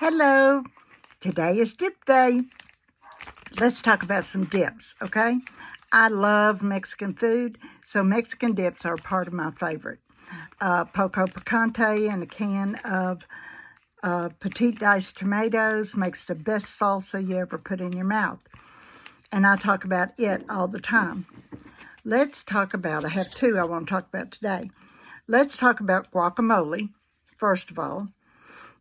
Hello, today is dip day. Let's talk about some dips, okay? I love Mexican food, so Mexican dips are part of my favorite. Poco picante and a can of petite diced tomatoes makes the best salsa you ever put in your mouth. And I talk about it all the time. Let's talk about, I have two I want to talk about today. Let's talk about guacamole, first of all.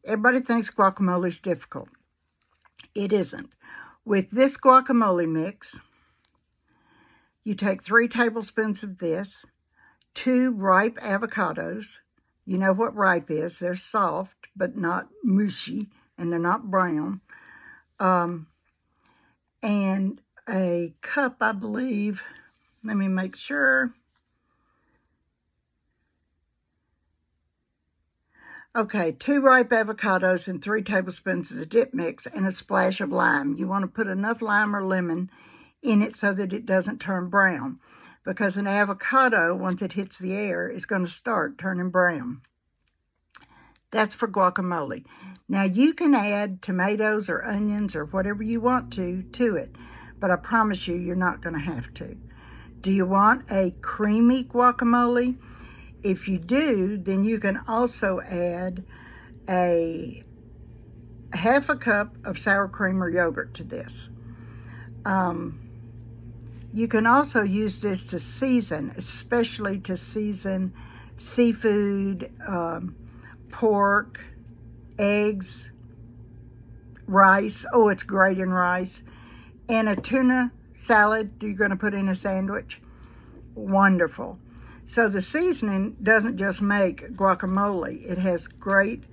Everybody thinks guacamole is difficult. It isn't. With this guacamole mix, you take 3 tablespoons of this, 2 ripe avocados. You know what ripe is. They're soft, but not mushy, and they're not brown. And a cup, I believe, let me make sure. Okay, 2 ripe avocados and 3 tablespoons of the dip mix and a splash of lime. You want to put enough lime or lemon in it so that it doesn't turn brown, because an avocado, once it hits the air, is going to start turning brown. That's for guacamole. Now, you can add tomatoes or onions or whatever you want to it, but I promise you, you're not going to have to. Do you want a creamy guacamole? If you do, then you can also add a half a cup of sour cream or yogurt to this. You can also use this to season, especially to season seafood, pork, eggs, rice. Oh, it's great in rice. And a tuna salad you're going to put in a sandwich. Wonderful. So the seasoning doesn't just make guacamole. It has great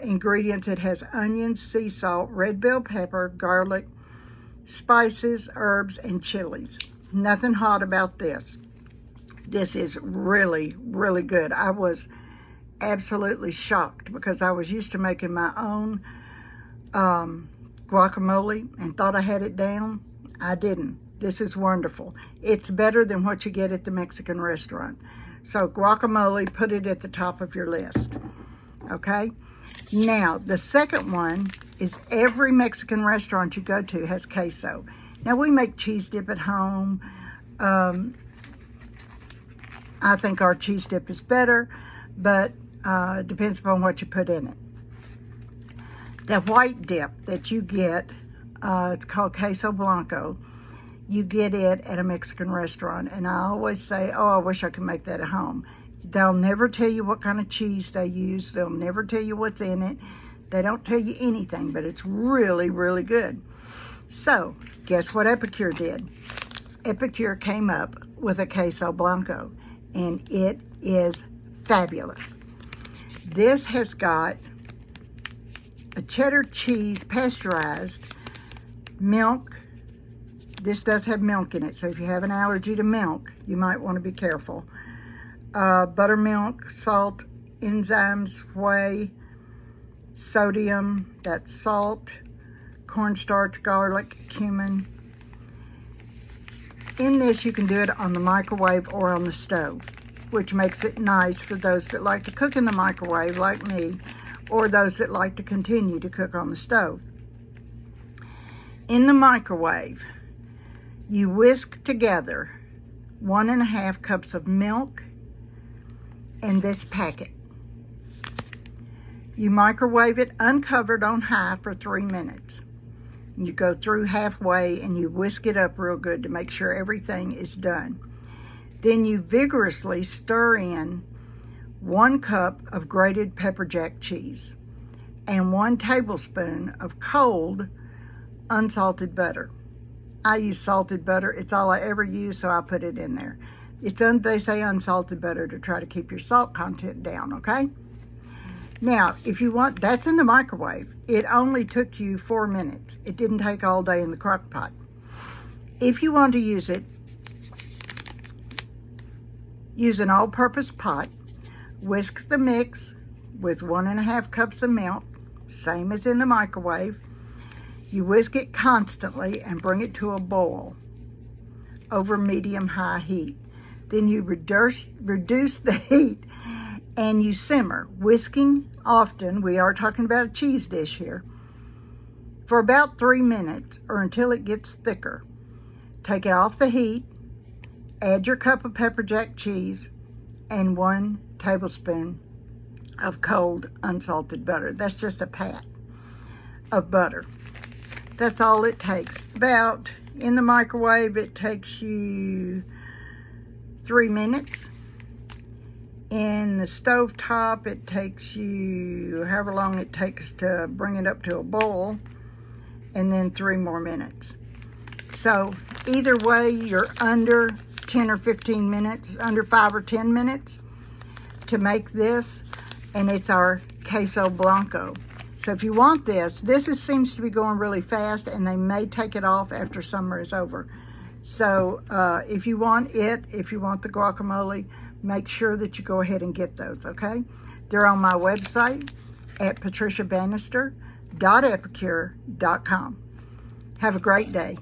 ingredients. It has onions, sea salt, red bell pepper, garlic, spices, herbs, and chilies. Nothing hot about this. This is really, really good. I was absolutely shocked because I was used to making my own guacamole and thought I had it down. I didn't. This is wonderful. It's better than what you get at the Mexican restaurant. So guacamole, put it at the top of your list. Okay? Now, the second one is every Mexican restaurant you go to has queso. Now, we make cheese dip at home. I think our cheese dip is better, but it depends upon what you put in it. The white dip that you get, it's called queso blanco. You get it at a Mexican restaurant, and I always say, oh, I wish I could make that at home. They'll never tell you what kind of cheese they use. They'll never tell you what's in it. They don't tell you anything, but it's really, really good. So, guess what Epicure did? Epicure came up with a queso blanco, and it is fabulous. This has got a cheddar cheese, pasteurized, milk. This does have milk in it, so if you have an allergy to milk, you might want to be careful. Buttermilk, salt, enzymes, whey, sodium, that's salt, cornstarch, garlic, cumin. In this, you can do it on the microwave or on the stove, which makes it nice for those that like to cook in the microwave, like me, or those that like to continue to cook on the stove. In the microwave, you whisk together 1.5 cups of milk and this packet. You microwave it uncovered on high for 3 minutes. You go through halfway and you whisk it up real good to make sure everything is done. Then you vigorously stir in 1 cup of grated pepper jack cheese and 1 tablespoon of cold unsalted butter. I use salted butter. It's all I ever use, so I put it in there. They say unsalted butter to try to keep your salt content down, okay? Now, if you want, that's in the microwave. It only took you 4 minutes. It didn't take all day in the crock pot. If you want to use it, use an all-purpose pot. Whisk the mix with 1.5 cups of milk, same as in the microwave. You whisk it constantly and bring it to a boil over medium-high heat. Then you reduce the heat and you simmer, whisking often. We are talking about a cheese dish here. For about 3 minutes or until it gets thicker. Take it off the heat, add your cup of pepper jack cheese, and 1 tablespoon of cold unsalted butter. That's just a pat of butter. That's all it takes. About, in the microwave, it takes you 3 minutes. In the stovetop, it takes you however long it takes to bring it up to a boil, and then 3 more minutes. So either way, you're under 10 or 15 minutes, under 5 or 10 minutes to make this, and it's our queso blanco. So if you want this seems to be going really fast, and they may take it off after summer is over. So if you want the guacamole, make sure that you go ahead and get those, okay? They're on my website at patriciabannister.epicure.com. Have a great day.